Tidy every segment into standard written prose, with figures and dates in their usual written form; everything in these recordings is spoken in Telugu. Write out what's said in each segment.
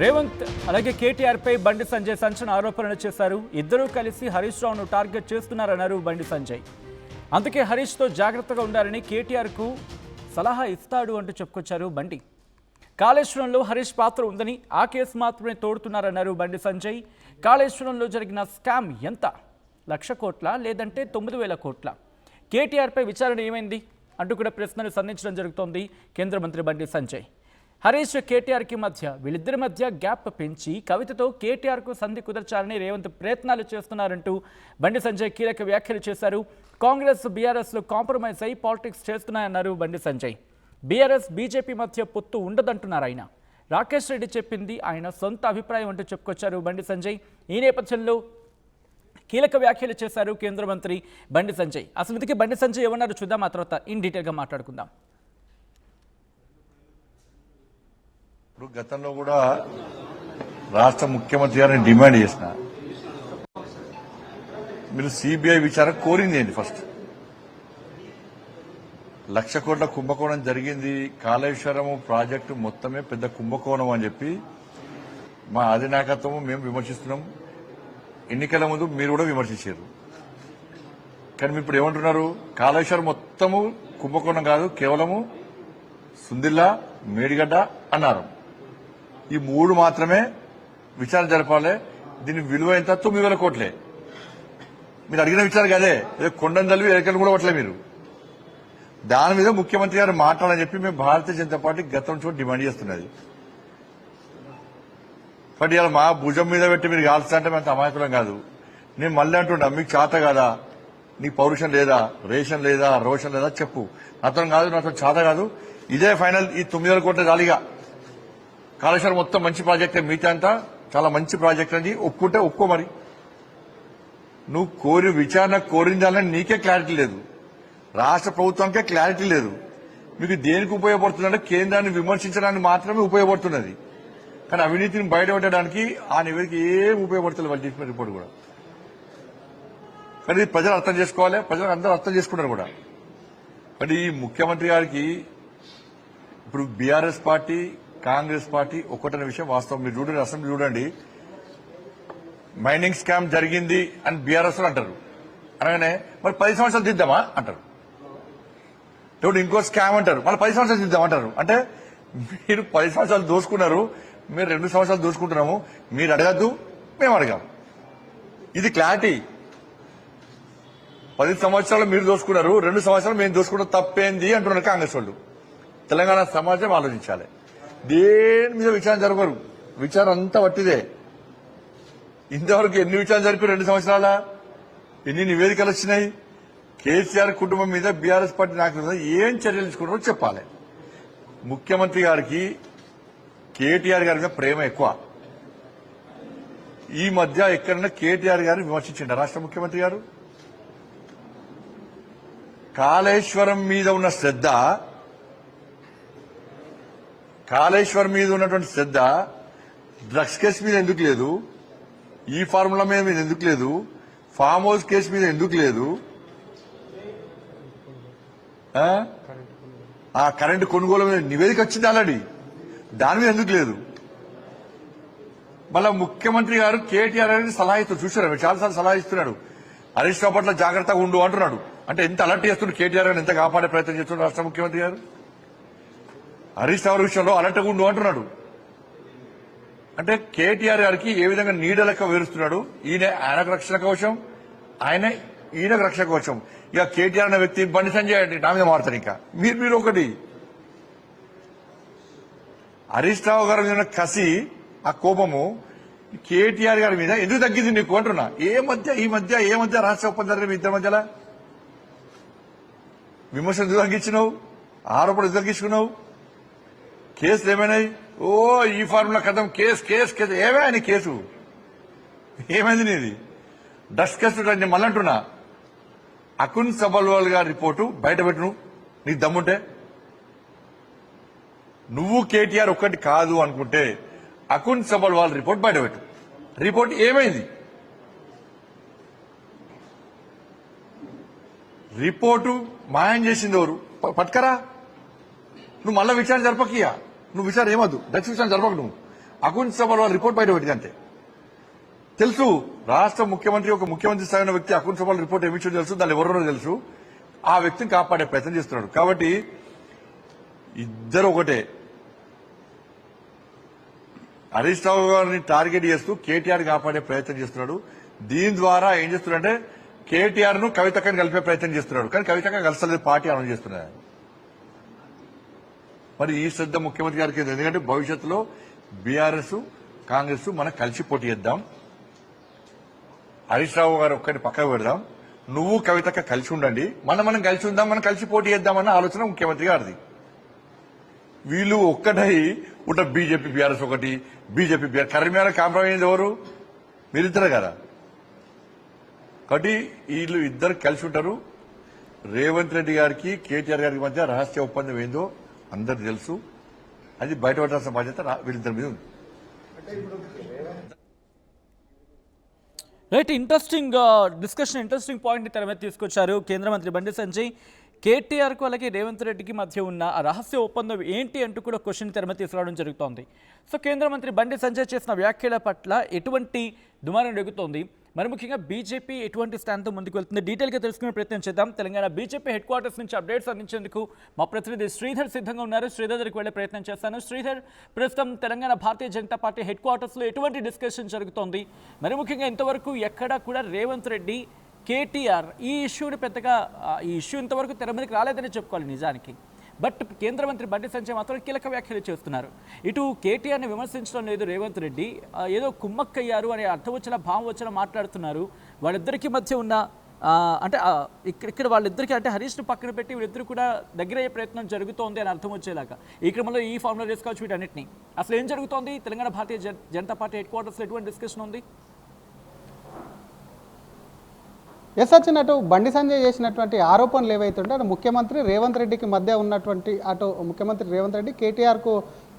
రేవంత్ అలాగే కేటీఆర్ పై బండి సంజయ్ సంచలన ఆరోపణలు చేశారు. ఇద్దరూ కలిసి హరీష్ రావును టార్గెట్ చేస్తున్నారన్నారు బండి సంజయ్. అందుకే హరీష్తో జాగ్రత్తగా ఉండాలని కేటీఆర్కు సలహా ఇస్తాడు అంటూ చెప్పుకొచ్చారు బండి. కాళేశ్వరంలో హరీష్ పాత్ర ఉందని ఆ కేసు మాత్రమే తోడుతున్నారన్నారు బండి సంజయ్. కాళేశ్వరంలో జరిగిన స్కామ్ ఎంత? 1,00,000 కోట్ల లేదంటే 9,000 కోట్ల? కేటీఆర్పై విచారణ ఏమైంది అంటూ కూడా ప్రశ్నలు సంధించడం జరుగుతోంది కేంద్ర మంత్రి బండి సంజయ్. హరీష్ కేటీఆర్కి మధ్య వీళ్ళిద్దరి మధ్య గ్యాప్ పెంచి కవితతో కేటీఆర్కు సంధి కుదర్చాలని రేవంత్ ప్రయత్నాలు చేస్తున్నారంటూ బండి సంజయ్ కీలక వ్యాఖ్యలు చేశారు. కాంగ్రెస్ బీఆర్ఎస్లో కాంప్రమైజ్ అయి politics చేస్తున్నాయన్నారు Bandi Sanjay. BRS BJP మధ్య పొత్తు ఉండదంటున్నారు ఆయన. రాకేష్ రెడ్డి చెప్పింది ఆయన సొంత అభిప్రాయం అంటూ చెప్పుకొచ్చారు బండి సంజయ్. ఈ నేపథ్యంలో కీలక వ్యాఖ్యలు చేశారు కేంద్ర మంత్రి బండి సంజయ్. అసలు ఇందుకే బండి సంజయ్ ఏమన్నారు చూద్దాం, ఆ తర్వాత ఇన్ డీటెయిల్గా మాట్లాడుకుందాం. ఇప్పుడు గతంలో కూడా రాష్ట్ర ముఖ్యమంత్రి గారిని డిమాండ్ చేసిన మీరు సిబిఐ విచారణ కోరింది ఏంటి? ఫస్ట్ 1,00,000 కోట్ల కుంభకోణం జరిగింది, కాళేశ్వరం ప్రాజెక్టు మొత్తమే పెద్ద కుంభకోణం అని చెప్పి మా అధినాయకత్వం మేము విమర్శిస్తున్నాం. ఎన్నికల ముందు మీరు కూడా విమర్శించారు. కానీ మీరు ఇప్పుడు ఏమంటున్నారు? కాళేశ్వరం మొత్తము కుంభకోణం కాదు, కేవలము సుందిల్లా మేడిగడ్డ అన్నారు. ఈ 3 మాత్రమే విచారణ జరపాలి. దీని విలువ ఎంత? 9,000 కోట్లే. మీరు అడిగిన విచారణ కదే, ఏదో కొండను తల్లి ఎలకలు కూడా పట్టలే మీరు. దాని మీద ముఖ్యమంత్రి గారు మాట్లాడాలని చెప్పి మేము భారతీయ జనతా పార్టీ గతం చోటు డిమాండ్ చేస్తున్నది. బట్ ఇలా మా భుజం మీద పెట్టి మీరు కాల్స్తా అంటే మేము అమాయకులం కాదు. నేను మళ్ళీ అంటున్నా, మీకు చేత కాదా? నీకు పౌరుషం లేదా? రేషన్ లేదా? రోషన్ లేదా? చెప్పు. నాతో కాదు, నాతో చేత కాదు. ఇదే ఫైనల్. ఈ 9,000 కోట్ల జాలిగా కాళేశ్వరం మొత్తం మంచి ప్రాజెక్టే, మిగతా అంతా చాలా మంచి ప్రాజెక్ట్ అని ఒప్పుకుంటే ఒప్పుకో. మరి నువ్వు విచారణ కోరిందాలని నీకే క్లారిటీ లేదు, రాష్ట్ర ప్రభుత్వానికే క్లారిటీ లేదు. మీకు దేనికి ఉపయోగపడుతుందంటే కేంద్రాన్ని విమర్శించడానికి మాత్రమే ఉపయోగపడుతున్నది. కానీ అవినీతిని బయటపెట్టడానికి ఆ నివేదిక ఏం ఉపయోగపడుతుంది వాళ్ళు చేసిన రిపోర్ట్ కూడా. కానీ ప్రజలు అర్థం చేసుకోవాలి, ప్రజలు అందరూ అర్థం చేసుకున్నారు కూడా. కానీ ఈ ముఖ్యమంత్రి గారికి ఇప్పుడు బీఆర్ఎస్ పార్టీ, కాంగ్రెస్ పార్టీ ఒకటనే విషయం వాస్తవం. మీరు చూడండి, అసెంబ్లీ చూడండి, మైనింగ్ స్కామ్ జరిగింది అని బీఆర్ఎస్ అంటారు. అనగానే మరి 10 సంవత్సరాలు దిద్దామా అంటారు. ఇప్పుడు ఇంకో స్కామ్ అంటారు, మళ్ళీ 10 సంవత్సరాలు దిద్దామంటారు. అంటే మీరు 10 సంవత్సరాలు దోసుకున్నారు, మీరు 2 సంవత్సరాలు దోసుకుంటున్నాము. మీరు అడగద్దు, మేము అడగాం. ఇది క్లారిటీ. 10 సంవత్సరాలు మీరు దోసుకున్నారు, 2 సంవత్సరాలు మేము దోసుకుంటాం, తప్పేంది అంటున్నారు కాంగ్రెస్ వాళ్ళు. తెలంగాణ సమాజం ఆలోచించాలి. దేని మీద విచారణ జరగరు, విచారణ అంతా వట్టిదే. ఇంతవరకు ఎన్ని విచారణ జరిపి 2 సంవత్సరాల ఎన్ని నివేదికలు వచ్చినాయి? కేసీఆర్ కుటుంబం మీద బీఆర్ఎస్ పార్టీ నాయకుల ఏం చర్యలు తీసుకున్నారో చెప్పాలి. ముఖ్యమంత్రి గారికి కేటీఆర్ గారి మీద ప్రేమ ఎక్కువ. ఈ మధ్య ఎక్కడైనా కేటీఆర్ గారిని విమర్శించిండ రాష్ట్ర ముఖ్యమంత్రి గారు? కాళేశ్వరం మీద ఉన్న శ్రద్ధ, కాళేశ్వరం మీద ఉన్నటువంటి శ్రద్ధ డ్రగ్స్ కేసు మీద ఎందుకు లేదు? ఈ ఫార్ములా మీద ఎందుకు లేదు? ఫామ్ హౌస్ కేసు మీద ఎందుకు లేదు? ఆ కరెంటు కొనుగోలు మీద నివేదిక వచ్చింది ఆల్రెడీ, దాని మీద ఎందుకు లేదు? మళ్ళా ముఖ్యమంత్రి గారు కేటీఆర్ గారిని సలహా ఇస్తారు. చూసారు, చాలాసార్లు సలహా ఇస్తున్నాడు. హరీష్ రావు పట్ల జాగ్రత్తగా ఉండు అంటున్నాడు. అంటే ఎంత అలర్ట్ చేస్తున్నాడు కేటీఆర్ గారిని, ఎంత కాపాడే ప్రయత్నం చేస్తున్నాడు రాష్ట్ర ముఖ్యమంత్రి గారు. హరీష్ రావు విషయంలో అలర్ట్గా ఉండు అంటున్నాడు. అంటే కేటీఆర్ గారికి ఏ విధంగా నీడ లెక్క వేరుస్తున్నాడు. ఆయనకు రక్షణ కవచం, ఈయనకు రక్షణ కవచం. ఇక కేటీఆర్ అనే వ్యక్తి బండి సంజయ్ అండి నా మీద మారుతారు. ఇంకా మీరు ఒకటి హరీష్ రావు గారి మీద కసి, ఆ కోపము కేటీఆర్ గారి మీద ఎందుకు తగ్గింది నీకు అంటున్నా. ఈ మధ్య రాష్ట్ర ఒప్పందం జరిగిన ఇద్దరి మధ్యలో విమర్శలు ఎందుకు తగ్గించినావు? ఆరోపణలు ఎందుకు తగ్గించుకున్నావు? కేసులు ఏమైనాయి? ఓ ఈ ఫార్ములా కథం, కేసు ఏమైనా నీ కేసు ఏమైంది? నీది డస్ట్ కేసు. నేను మళ్ళీ అంటున్నా, అకున్ సబల్వాల్ గారి రిపోర్టు బయటపెట్టు నీకు దమ్ముంటే. నువ్వు కేటీఆర్ ఒక్కటి కాదు అనుకుంటే అకున్ సబల్వాల్ రిపోర్ట్ బయటపెట్టు. రిపోర్ట్ ఏమైంది? రిపోర్టు మాయం చేసింది ఎవరు? పట్టుకరా. నువ్వు మళ్ళా విచారణ జరపకియా. నువ్వు విచారణ ఏమద్దు, దక్ష విచారణ జరపకు. నువ్వు అకున్ సభలో రిపోర్ట్ బయట పెట్టింది అంతే. తెలుసు రాష్ట్ర ముఖ్యమంత్రి ఒక ముఖ్యమంత్రి స్థాయి వ్యక్తి అకున్ సభలో రిపోర్ట్ ఏమిచ్చో తెలుసు, దాన్ని ఎవరో తెలుసు, ఆ వ్యక్తిని కాపాడే ప్రయత్నం చేస్తున్నాడు. కాబట్టి ఇద్దరు ఒకటే. హరీష్ రావు గారిని టార్గెట్ చేస్తూ కేటీఆర్ కాపాడే ప్రయత్నం చేస్తున్నాడు. దీని ద్వారా ఏం చేస్తున్నాడంటే కేటీఆర్ ను కవితక్కని కలిపే ప్రయత్నం చేస్తున్నాడు. కానీ కవితక్క కలిసలేదు, పార్టీ అనౌన్స్ చేస్తున్నాడు. మరి ఈ శ్రద్ధ ముఖ్యమంత్రి గారికి ఎందుకంటే భవిష్యత్తులో బీఆర్ఎస్ కాంగ్రెస్ మనం కలిసి పోటీ చేద్దాం, హరీష్ రావు గారు ఒక్కరిని పక్కకు పెడదాం, నువ్వు కవితక్క కలిసి ఉండండి, మనం కలిసి ఉందాం, మనం కలిసి పోటీ చేద్దామన్న ఆలోచన ముఖ్యమంత్రి గారిది. వీళ్ళు ఒక్కటై ఉంట బీజేపీ బీఆర్ఎస్ ఒకటి, బీజేపీ బీఆర్ కరీంనగర్ కాంప్రమైజ్ ఎవరు? మీరిద్దరు కదా. కాబట్టి వీళ్ళు ఇద్దరు కలిసి ఉంటారు. రేవంత్ రెడ్డి గారికి కేటీఆర్ గారికి మధ్య రహస్య ఒప్పందం ఏందో అందరికి తెలుసు. అది బయటపడాల్సిన బాధ్యత వీళ్ళిద్దరి మీద ఉంది. Right, interesting discussion, interesting point తెర మీద తీసుకొచ్చారు కేంద్ర మంత్రి బండి సంజయ్. కేటీఆర్కు అలాగే రేవంత్ రెడ్డికి మధ్య ఉన్న ఆ రహస్య ఒప్పందం ఏంటి అంటూ కూడా క్వశ్చన్ తెర మీద తీసుకురావడం జరుగుతోంది. సో కేంద్ర మంత్రి బండి సంజయ్ చేసిన వ్యాఖ్యల పట్ల ఎటువంటి దుమారం రేగుతోంది, మరి ముఖ్యంగా బీజేపీ ఎటువంటి స్టాండ్తో ముందుకు వెళ్తుంది, డీటెయిల్గా తెలుసుకునే ప్రయత్నం చేద్దాం. తెలంగాణ బీజేపీ హెడ్ క్వార్టర్స్ నుంచి అప్డేట్స్ అందించేందుకు మా ప్రతినిధి శ్రీధర్ సిద్ధంగా ఉన్నారు. శ్రీధర్ దగ్గరికి వెళ్లే ప్రయత్నం చేస్తాను. శ్రీధర్, ప్రస్తుతం తెలంగాణ భారతీయ జనతా పార్టీ హెడ్ క్వార్టర్స్లో ఎటువంటి డిస్కషన్ జరుగుతోంది, మరి ముఖ్యంగా ఇంతవరకు ఎక్కడా కూడా రేవంత్ రెడ్డి కేటీఆర్ ఈ ఇష్యూని పెద్దగా ఈ ఇష్యూ ఇంతవరకు తెర మీదకి రాలేదని చెప్పుకోవాలి నిజానికి. బట్ కేంద్ర మంత్రి బండి సంజయ్ మాత్రం కీలక వ్యాఖ్యలు చేస్తున్నారు. ఇటు కేటీఆర్ని విమర్శించడం లేదు రేవంత్ రెడ్డి, ఏదో కుమ్మక్కయ్యారు అనే అర్థం వచ్చిన భావం వచ్చిన మాట్లాడుతున్నారు. వాళ్ళిద్దరికీ మధ్య ఉన్న అంటే ఇక్కడ వాళ్ళిద్దరికీ అంటే హరీష్ను పక్కన పెట్టి వీళ్ళిద్దరు కూడా దగ్గరయ్యే ప్రయత్నం జరుగుతోంది అని అర్థం వచ్చేలాగా ఈ క్రమంలో ఈ ఫార్ములా చేసుకోవచ్చు వీటన్నిటిని. అసలు ఏం జరుగుతోంది తెలంగాణ భారతీయ జనతా పార్టీ హెడ్ క్వార్టర్స్లో ఎటువంటి డిస్కషన్ ఉంది? వచ్చినట్టు బండి సంజయ్ చేసినటువంటి ఆరోపణలు ఏవైతే ఉంటే అటు ముఖ్యమంత్రి రేవంత్ రెడ్డికి మధ్య ఉన్నటువంటి అటు ముఖ్యమంత్రి రేవంత్ రెడ్డి కేటీఆర్కు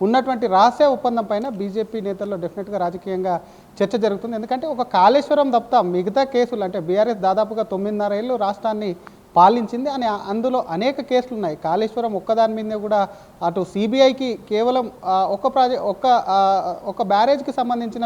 ఉన్నటువంటి రహస్య ఒప్పందం పైన బీజేపీ నేతల్లో డెఫినెట్గా రాజకీయంగా చర్చ జరుగుతుంది. ఎందుకంటే ఒక కాళేశ్వరం తప్ప మిగతా కేసులు అంటే బీఆర్ఎస్ దాదాపుగా 9.5 ఏళ్ళు రాష్ట్రాన్ని పాలించింది అని అందులో అనేక కేసులు ఉన్నాయి. కాళేశ్వరం ఒక్కదాని మీదే కూడా అటు సిబిఐకి కేవలం ఒక బ్యారేజ్కి సంబంధించిన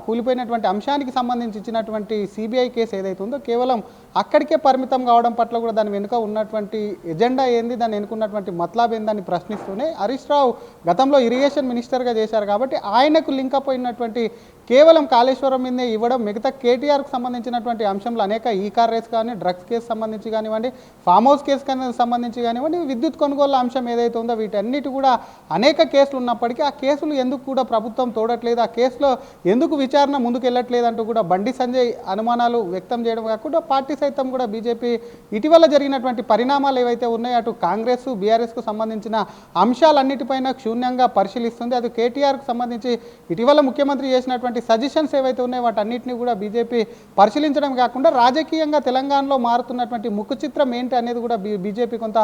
కూలిపోయినటువంటి అంశానికి సంబంధించి ఇచ్చినటువంటి సిబిఐ కేసు ఏదైతే ఉందో కేవలం అక్కడికే పరిమితం కావడం పట్ల కూడా దాని వెనుక ఉన్నటువంటి ఎజెండా ఏంది, దాన్ని ఎన్నుకున్నటువంటి మతలాబ్ ఏందని ప్రశ్నిస్తూనే హరీష్ రావు గతంలో ఇరిగేషన్ మినిస్టర్గా చేశారు కాబట్టి ఆయనకు లింకప్ అయినటువంటి కేవలం కాళేశ్వరం మీదే ఇవ్వడం, మిగతా కేటీఆర్కు సంబంధించినటువంటి అంశంలో అనేక ఈ కార్ రేస్ కానీ డ్రగ్స్ కేసు సంబంధించి కానివ్వండి, ఫామ్ హౌస్ కేసు సంబంధించి కానివ్వండి, విద్యుత్ కొనుగోలు అంశం ఏదైతే ఉందో వీటన్నిటి కూడా అనేక కేసులు ఉన్నప్పటికీ ఆ కేసులు ఎందుకు కూడా ప్రభుత్వం తోడట్లేదు, ఆ కేసులో ఎందుకు విచారణ ముందుకు వెళ్ళట్లేదు అంటూ కూడా బండి సంజయ్ అనుమానాలు వ్యక్తం చేయడం కాకుండా పార్టీ సైతం కూడా బీజేపీ ఇటీవల జరిగినటువంటి పరిణామాలు ఏవైతే ఉన్నాయో అటు కాంగ్రెస్ బీఆర్ఎస్కు సంబంధించిన అంశాలన్నిటిపైన క్షుణ్ణంగా పరిశీలిస్తుంది. అది కేటీఆర్కు సంబంధించి ఇటీవల ముఖ్యమంత్రి చేసినటువంటి సజెషన్స్ ఏవైతే ఉన్నాయో వాటన్నిటిని కూడా బీజేపీ పరిశీలించడం కాకుండా రాజకీయంగా తెలంగాణలో మారుతున్నటువంటి ముఖ చిత్రం ఏంటి అనేది కూడా బీజేపీ కొంత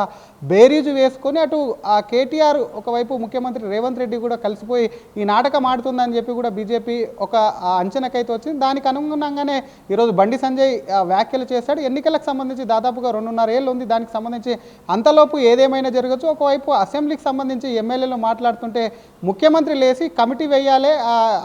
బేరీజు వేసుకొని అటు ఆ కేటీఆర్ ఒకవైపు ముఖ్యమంత్రి రేవంత్ రెడ్డి కూడా కలిసిపోయి ఈ నాటకం ఆడుతుందని చెప్పి కూడా బీజేపీ ఒక అంచనాకైతే వచ్చింది. దానికి అనుగుణంగానే ఈరోజు బండి సంజయ్ వ్యాఖ్యలు చేశాడు. ఎన్నికలకు సంబంధించి దాదాపుగా 2.5 ఏళ్ళు ఉంది, దానికి సంబంధించి అంతలోపు ఏదేమైనా జరగచ్చు. ఒకవైపు అసెంబ్లీకి సంబంధించి ఎమ్మెల్యేలు మాట్లాడుతుంటే ముఖ్యమంత్రి లేచి కమిటీ వేయాలి,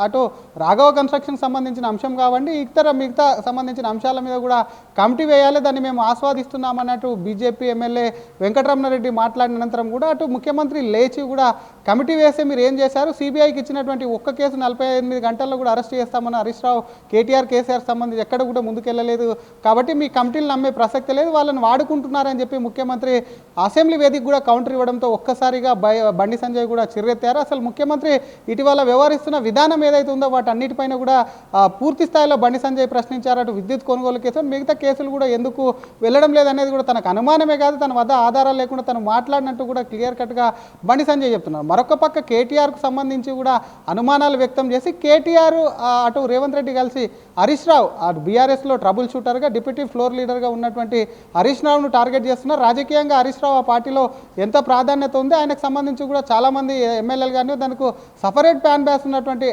అటు రాఘవ కన్స్ట్రక్షన్ సంబంధించిన అంశం కావండి మిగతా సంబంధించిన అంశాల మీద కూడా కమిటీ వేయాలి, దాన్ని మేము ఆస్వాదిస్తున్నామన్నట్టు బీజేపీ ఎమ్మెల్యే వెంకటరమణారెడ్డి మాట్లాడిన అనంతరం కూడా అటు ముఖ్యమంత్రి లేచి కూడా కమిటీ వేస్తే మీరు ఏం చేశారు, సిబిఐకి ఇచ్చినటువంటి ఒక్క కేసు 48 గంటల్లో కూడా అరెస్ట్ చేస్తామని హరీష్ రావు కేటీఆర్ కేసీఆర్ సంబంధించి ఎక్కడ కూడా ముందుకెళ్ళలేదు కాబట్టి మీ కమిటీలు నమ్మే ప్రసక్తి లేదు, వాళ్ళని వాడుకుంటున్నారని చెప్పి ముఖ్యమంత్రి అసెంబ్లీ వేదిక కూడా కౌంటర్ ఇవ్వడంతో ఒక్కసారిగా బండి సంజయ్ కూడా చిర్రెత్తారు. అసలు ముఖ్యమంత్రి ఇటీవల వ్యవహరిస్తున్న విధానం ఏదైతే ఉందో వాటన్నిటిపైన కూడా పూర్తి స్థాయిలో బండి సంజయ్ ప్రశ్నించారు. అటు విద్యుత్ కొనుగోలు కేసు మిగతా కేసులు కూడా ఎందుకు వెళ్ళడం లేదనేది కూడా తనకు అనుమానమే కాదు, తన వద్ద ఆధారాలు లేకుండా తను మాట్లాడినట్టు కూడా క్లియర్ కట్గా బండి సంజయ్ చెప్తున్నారు. మరొక పక్క కేటీఆర్కు సంబంధించి కూడా అనుమానాలు వ్యక్తం చేసి కేటీఆర్ అటు రేవంత్ రెడ్డి కలిసి హరీష్ రావు బీఆర్ఎస్లో ట్రబుల్ షూటర్గా డిప్యూటీ ఫ్లోర్ లీడర్గా ఉన్నటువంటి హరీష్ రావును టార్గెట్ చేస్తున్నారు. రాజకీయంగా హరీష్ రావు ఆ పార్టీలో ఎంత ప్రాధాన్యత ఉంది, ఆయనకు సంబంధించి కూడా చాలామంది ఎమ్మెల్యేలు కానీ దానికి సపరేట్ ఫ్యాన్ బ్యాస్ ఉన్నటువంటి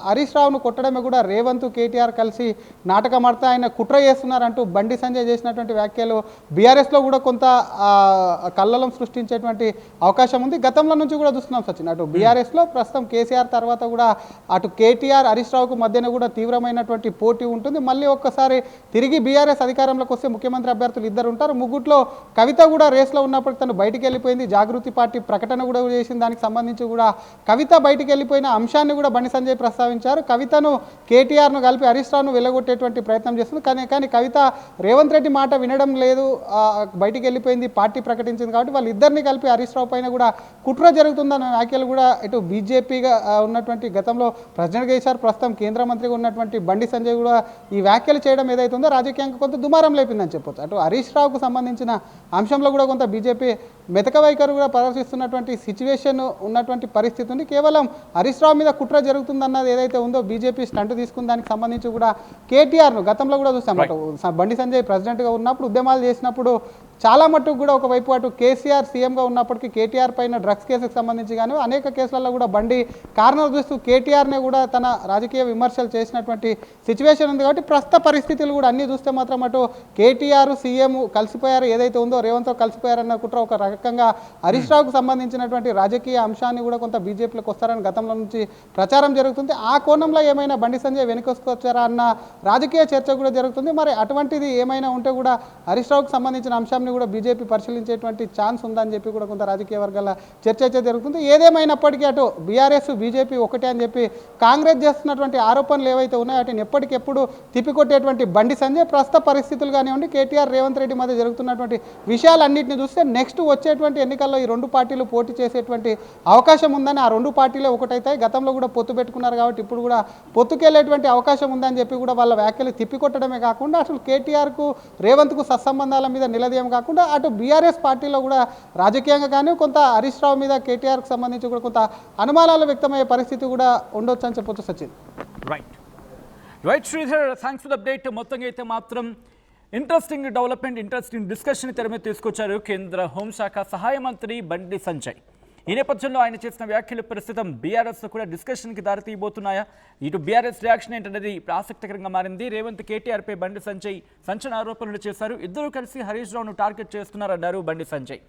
హరీష్ రావును కొట్టడమే కూడా రేవంత్ కేటీఆర్ కలిసి నాటకం ఆడితే ఆయన కుట్ర చేస్తున్నారంటూ బండి సంజయ్ చేసినటువంటి వ్యాఖ్యలు బీఆర్ఎస్లో కూడా కొంత కల్లలం సృష్టించేటువంటి అవకాశం ఉంది. గతంలో నుంచి కూడా చూస్తున్నాం సచిన్, అటు బీఆర్ఎస్లో ప్రస్తుతం కేసీఆర్ తర్వాత కూడా అటు కేటీఆర్ హరీష్ రావుకు మధ్యన కూడా తీవ్రమైనటువంటి పోటీ ఉంటుంది. మళ్ళీ ఒక్కసారి తిరిగి బీఆర్ఎస్ అధికారంలోకి వస్తే ముఖ్యమంత్రి అభ్యర్థులు ఇద్దరు ఉంటారు. ముగ్గుట్లో కవిత కూడా రేస్లో ఉన్నప్పటికీ తను బయటికి వెళ్ళిపోయింది. జాగృతి పార్టీ ప్రకటన కూడా చేసిన దానికి సంబంధించి కూడా కవిత బయటికి వెళ్ళిపోయిన అంశాన్ని కూడా బండి సంజయ్ ప్రస్తావించారు. కవితను కేటీఆర్ను కలిపి హరీష్ రావును వెళ్ళగొట్టేటువంటి ప్రయత్నం చేస్తుంది. కానీ కవిత రేవంత్ రెడ్డి మాట వినడం లేదు, బయటికి వెళ్ళిపోయింది, పార్టీ ప్రకటించింది. కాబట్టి వాళ్ళిద్దరిని కలిపి హరీష్ రావు పైన కూడా కుట్ర జరుగుతుందన్న వ్యాఖ్యలు కూడా ఇటు బీజేపీగా ఉన్నటువంటి గతంలో ప్రెసిడెంట్గా చేశారు, ప్రస్తుతం కేంద్ర మంత్రిగా ఉన్నటువంటి బండి సంజయ్ కూడా ఈ వ్యాఖ్యలు చేయడం ఏదైతుందో రాజకీయంగా కొంత దుమారం లేపిందని చెప్పొచ్చు. అటు హరీష్ రావుకు సంబంధించిన అంశంలో కూడా కొంత బీజేపీ మెతక వైఖరి కూడా ప్రదర్శిస్తున్నటువంటి సిచ్యువేషన్ ఉన్నటువంటి పరిస్థితి ఉంది. కేవలం హరీష్ రావు మీద కుట్ర జరుగుతుందన్నది ఏదైతే ఉందో బీజేపీ స్టంట్ తీసుకున్న దానికి సంబంధించి కూడా కేటీఆర్ను గతంలో కూడా చూసాం. బండి సంజయ్ ప్రెసిడెంట్గా ఉన్నప్పుడు ఉద్యమాలు చేసినప్పుడు చాలా మట్టుకు కూడా ఒకవైపు అటు కేసీఆర్ సీఎంగా ఉన్నప్పటికీ కేటీఆర్ పైన డ్రగ్స్ కేసుకు సంబంధించి కానీ అనేక కేసులలో కూడా బండి కారణాలు చూస్తూ కేటీఆర్నే కూడా తన రాజకీయ విమర్శలు చేసినటువంటి సిచ్యువేషన్ ఉంది. కాబట్టి ప్రస్తుత పరిస్థితులు కూడా అన్నీ చూస్తే మాత్రం అటు కేటీఆర్ సీఎం కలిసిపోయారు, ఏదైతే ఉందో రేవంత్తో కలిసిపోయారన్న కుట్ర ఒక రకంగా హరీష్ రావుకు సంబంధించినటువంటి రాజకీయ అంశాన్ని కూడా కొంత బీజేపీలోకి వస్తారని గతంలో నుంచి ప్రచారం జరుగుతుంది. ఆ కోణంలో ఏమైనా బండి సంజయ్ వెనుకొచ్చారా అన్న రాజకీయ చర్చ కూడా జరుగుతుంది. మరి అటువంటిది ఏమైనా ఉంటే కూడా హరీష్ రావుకు సంబంధించిన అంశాన్ని కూడా బీజేపీ పరిశీలించేటువంటి ఛాన్స్ ఉందని చెప్పి కూడా కొంత రాజకీయ వర్గాల చర్చ అయితే జరుగుతుంది. ఏదేమైనప్పటికీ అటు బీఆర్ఎస్ బీజేపీ ఒకటే అని చెప్పి కాంగ్రెస్ చేస్తున్నటువంటి ఆరోపణలు ఏవైతే ఉన్నాయో వాటిని ఎప్పటికెప్పుడు తిప్పికొట్టేటువంటి బండి సంజయ్ ప్రస్తుత పరిస్థితులు కానివ్వండి, కేటీఆర్ రేవంత్ రెడ్డి మధ్య జరుగుతున్నటువంటి విషయాలన్నింటినీ చూస్తే నెక్స్ట్ వచ్చేటువంటి ఎన్నికల్లో ఈ రెండు పార్టీలు పోటీ చేసేటువంటి అవకాశం ఉందని, ఆ రెండు పార్టీలే ఒకటైతాయి. గతంలో కూడా పొత్తు పెట్టుకున్నారు కాబట్టి ఇప్పుడు కూడా పొత్తుకెళ్లేటువంటి అవకాశం ఉందని చెప్పి కూడా వాళ్ళ వ్యాఖ్యలు తిప్పికొట్టడమే కాకుండా అసలు కేటీఆర్కు రేవంత్కు సత్సంబంధాల మీద నిలదీయం కాకుండా అటు బీఆర్ఎస్ పార్టీలో కూడా రాజకీయంగా కానీ కొంత హరీష్ రావు మీద కేటీఆర్కి సంబంధించి కూడా కొంత అనుమానాలు వ్యక్తమయ్యే పరిస్థితి కూడా ఉండొచ్చు అని చెప్పొచ్చు Sachin. Right Sridhar, thanks for the update. మొత్తంగా అయితే మాత్రం ఇంట్రెస్టింగ్ డెవలప్మెంట్, ఇంట్రెస్టింగ్ డిస్కషన్ తెర మీద తీసుకొచ్చారు కేంద్ర హోంశాఖ సహాయ మంత్రి బండి సంజయ్. ఈ నేపథ్యంలో ఆయన చేసిన వ్యాఖ్యలు ప్రస్తుతం బీఆర్ఎస్లో కూడా డిస్కషన్కి దారితీయబోతున్నాయా? ఇటు బీఆర్ఎస్ రియాక్షన్ ఏంటనేది ఆసక్తికరంగా మారింది. రేవంత్ కేటీఆర్పై బండి సంజయ్ సంచలన ఆరోపణలు చేశారు. ఇద్దరూ కలిసి హరీష్ రావును టార్గెట్ చేస్తున్నారన్నారు బండి సంజయ్.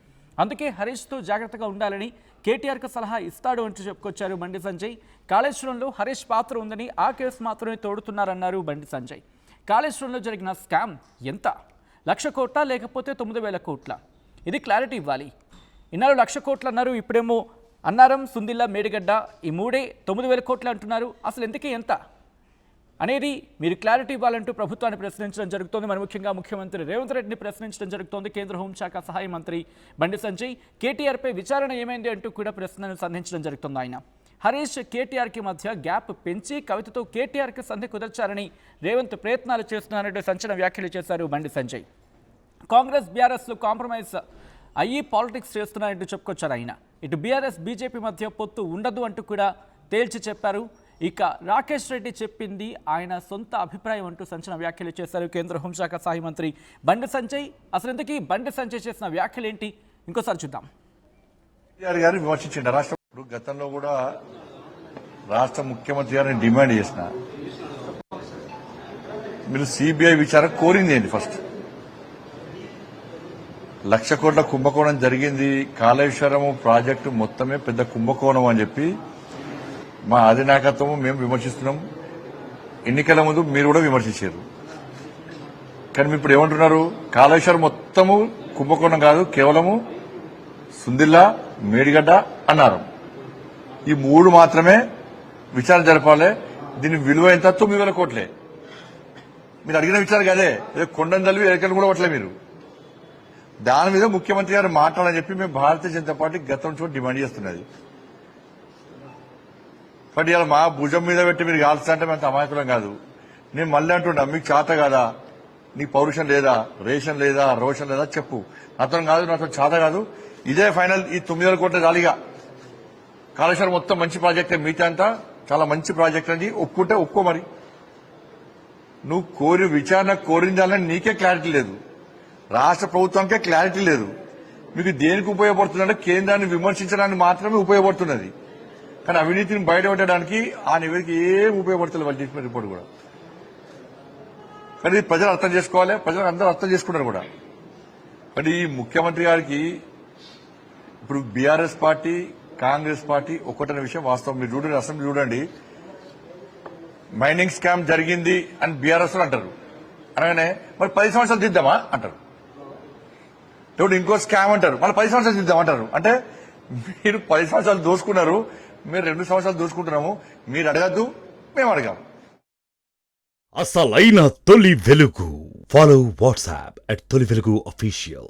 అందుకే హరీష్తో జాగ్రత్తగా ఉండాలని కేటీఆర్కు సలహా ఇస్తాడు అంటూ చెప్పుకొచ్చారు బండి సంజయ్. కాళేశ్వరంలో హరీష్ పాత్ర ఉందని ఆ కేసు మాత్రమే తోడుతున్నారన్నారు బండి సంజయ్. కాళేశ్వరంలో జరిగిన స్కామ్ ఎంత? 1,00,000 కోట్ల లేకపోతే 9,000 కోట్ల? ఇది క్లారిటీ ఇవ్వాలి. ఇన్నాళ్ళు 1,00,000 కోట్లు అన్నారు, ఇప్పుడేమో అన్నారం, సుందిల్ల, మేడిగడ్డ ఈ మూడే 9,000 కోట్లు అంటున్నారు. అసలు ఎందుకే ఎంత అనేది మీరు క్లారిటీ ఇవ్వాలంటూ ప్రభుత్వాన్ని ప్రశ్నించడం జరుగుతోంది. మరి ముఖ్యంగా ముఖ్యమంత్రి రేవంత్ రెడ్డిని ప్రశ్నించడం జరుగుతోంది కేంద్ర హోంశాఖ సహాయ మంత్రి బండి సంజయ్. కేటీఆర్పై విచారణ ఏమైంది అంటూ కూడా ప్రశ్నను సంధించడం జరుగుతుంది. ఆయన హరీష్ కేటీఆర్కి మధ్య గ్యాప్ పెంచి కవితతో కేటీఆర్కి సంధి కుదర్చాలని రేవంత్ ప్రయత్నాలు చేస్తున్నారంటూ సంచలన వ్యాఖ్యలు చేశారు బండి సంజయ్. కాంగ్రెస్ బీఆర్ఎస్లో కాంప్రమైజ్ అయ్యి పాలిటిక్స్ చేస్తున్నారంటూ చెప్పుకొచ్చారు ఆయన. ఇటు బీఆర్ఎస్ బీజేపీ మధ్య పొత్తు ఉండదు అంటూ కూడా తేల్చి చెప్పారు. ఇక రాకేష్ రెడ్డి చెప్పింది ఆయన సొంత అభిప్రాయం అంటూ సంచలన వ్యాఖ్యలు చేశారు కేంద్ర హోంశాఖ సహాయ మంత్రి బండి సంజయ్. అసలు ఇంతకీ బండి సంజయ్ చేసిన వ్యాఖ్యలు ఏంటి ఇంకోసారి చూద్దాం. గారు విమర్శించండి రాష్ట్ర గతంలో కూడా రాష్ట్ర ముఖ్యమంత్రి గారిని డిమాండ్ చేసిన మీరు సిబిఐ విచారణ కోరింది ఏంటి? ఫస్ట్ 1,00,000 కోట్ల కుంభకోణం జరిగింది, కాళేశ్వరం ప్రాజెక్టు మొత్తమే పెద్ద కుంభకోణం అని చెప్పి మా అధినాయకత్వము మేము విమర్శిస్తున్నాం. ఎన్నికల ముందు మీరు కూడా విమర్శించారు. కానీ మీరు ఇప్పుడు ఏమంటున్నారు? కాళేశ్వరం మొత్తము కుంభకోణం కాదు, కేవలము సుందిల్లా, మేడిగడ్డ అన్నారు. ఈ 3 మాత్రమే విచారణ జరపాలి. దీని విలువ ఎంత? 9,000 కోట్లే. మీరు అడిగిన విచారణ కదే, కొండను తల్లి ఎన్నికలు కూడా పట్టలే మీరు. దాని మీద ముఖ్యమంత్రి గారు మాట్లాడాలని చెప్పి మేము భారతీయ జనతా పార్టీ గతం నుంచి డిమాండ్ చేస్తున్నది. బట్ ఇలా మా భుజం మీద పెట్టి మీరు కాల్స్తా అంటే మేము అమాయకులం కాదు. నేను మళ్ళీ అంటున్నా, మీకు చేత కాదా? నీకు పౌరుషం లేదా, రేషన్ లేదా, రోషన్ లేదా చెప్పు. నాతో కాదు, నాతో చేత కాదు. ఇదే ఫైనల్. ఈ 9,000 కోట్ల జాలిగా కాళేశ్వరం మొత్తం మంచి ప్రాజెక్టే, మిగతా అంతా చాలా మంచి ప్రాజెక్ట్ అని ఒప్పుకుంటే ఒప్పుకో. మరి నువ్వు విచారణ కోరించాలని నీకే క్లారిటీ లేదు, రాష్ట్ర ప్రభుత్వానికే క్లారిటీ లేదు. మీకు దేనికి ఉపయోగపడుతుందంటే కేంద్రాన్ని విమర్శించడానికి మాత్రమే ఉపయోగపడుతున్నది, కానీ అవినీతిని బయటపెట్టడానికి ఆ నివేదిక ఏం ఉపయోగపడుతుంది వాళ్ళు చేసిన రిపోర్ట్ కూడా. కానీ ప్రజలు అర్థం చేసుకోవాలి, ప్రజలు అందరూ అర్థం చేసుకున్నారు కూడా. కానీ ఈ ముఖ్యమంత్రి గారికి ఇప్పుడు బీఆర్ఎస్ పార్టీ కాంగ్రెస్ పార్టీ ఒక్కటనే విషయం వాస్తవం. మీరు చూడండి, అసెంబ్లీ చూడండి, మైనింగ్ స్కామ్ జరిగింది అని బీఆర్ఎస్ అంటారు, అనగానే మరి 10 సంవత్సరాలు దిద్దామా అంటారు. ఇప్పుడు ఇంకో స్కామ్ అంటారు, మళ్ళీ 10 సంవత్సరాలు దిద్దామంటారు. అంటే మీరు 10 సంవత్సరాలు దోసుకున్నారు, మీరు 2 సంవత్సరాలు దోసుకుంటున్నాము. మీరు అడగద్దు, మేము అడగాం. అసలైన తొలి వెలుగు. ఫాలో వాట్సాప్ @తొలి వెలుగు official.